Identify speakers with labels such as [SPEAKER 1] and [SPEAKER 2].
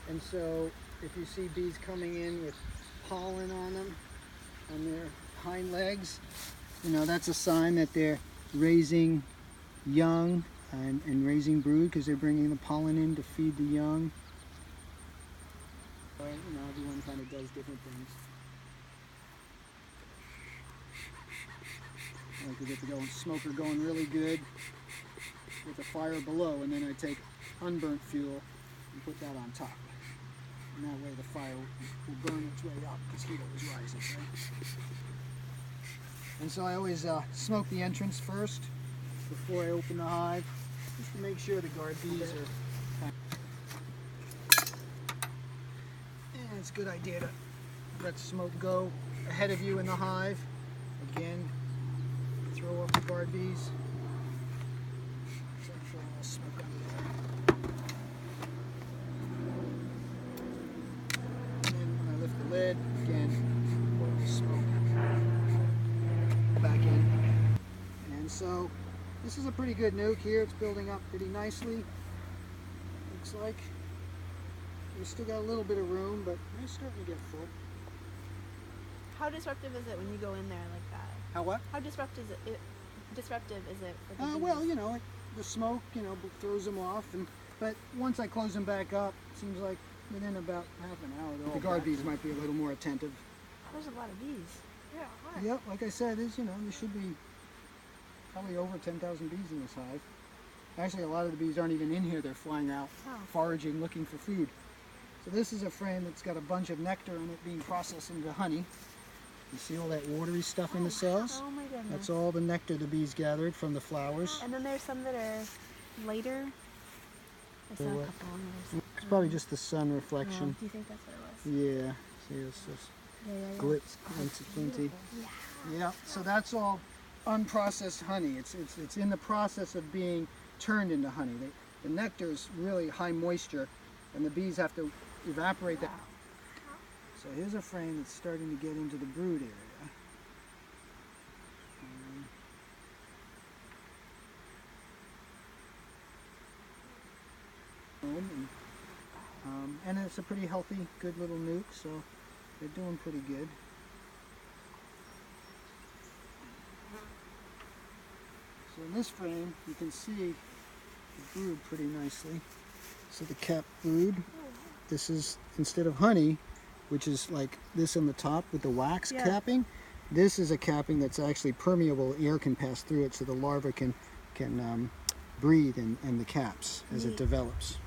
[SPEAKER 1] And so if you see bees coming in with pollen on them, on their hind legs, you know, that's a sign that they're raising young and raising brood, because they're bringing the pollen in to feed the young. You know, everyone kind of does different things. I like to get the smoker going really good with the fire below, and then I take unburnt fuel and put that on top. And that way the fire will burn its way up, because heat always rises, right? And so I always smoke the entrance first before I open the hive, just to make sure the guard bees are. And it's a good idea to let smoke go ahead of you in the hive. Again, throw off the guard bees. So I throw a little smoke under there. And then when I lift the lid, again, pour the smoke back in. And so this is a pretty good nuke here. It's building up pretty nicely, looks like. We still got a little bit of room, but we're starting to get full.
[SPEAKER 2] How disruptive is it when you go in there like that?
[SPEAKER 1] How what?
[SPEAKER 2] How disruptive is it for the bees?
[SPEAKER 1] Well, you know, the smoke, you know, throws them off. But once I close them back up, it seems like within about half an hour, the guard bees might be a little more attentive.
[SPEAKER 2] There's a lot of bees. Yeah. Hi.
[SPEAKER 1] Yep, like I said, there should be probably over 10,000 bees in this hive. Actually, a lot of the bees aren't even in here. They're flying out, foraging, looking for food. So this is a frame that's got a bunch of nectar in it being processed into honey. You see all that watery stuff in the cells?
[SPEAKER 2] Oh my goodness.
[SPEAKER 1] That's all the nectar the bees gathered from the flowers.
[SPEAKER 2] And then there's some that are later. I saw a couple on there.
[SPEAKER 1] It's probably just the sun reflection.
[SPEAKER 2] Do you think that's what it was?
[SPEAKER 1] Yeah. See, it's just glitz, glinty. Yeah. So that's all unprocessed honey. It's in the process of being turned into honey. The nectar is really high moisture, and the bees have to evaporate that. So here's a frame that's starting to get into the brood area. And it's a pretty healthy, good little nuke, so they're doing pretty good. So in this frame, you can see the brood pretty nicely. So the capped brood, this is, instead of honey, which is like this on the top with the wax capping, this is a capping that's actually permeable. Air can pass through it, so the larva can breathe in the caps as it develops.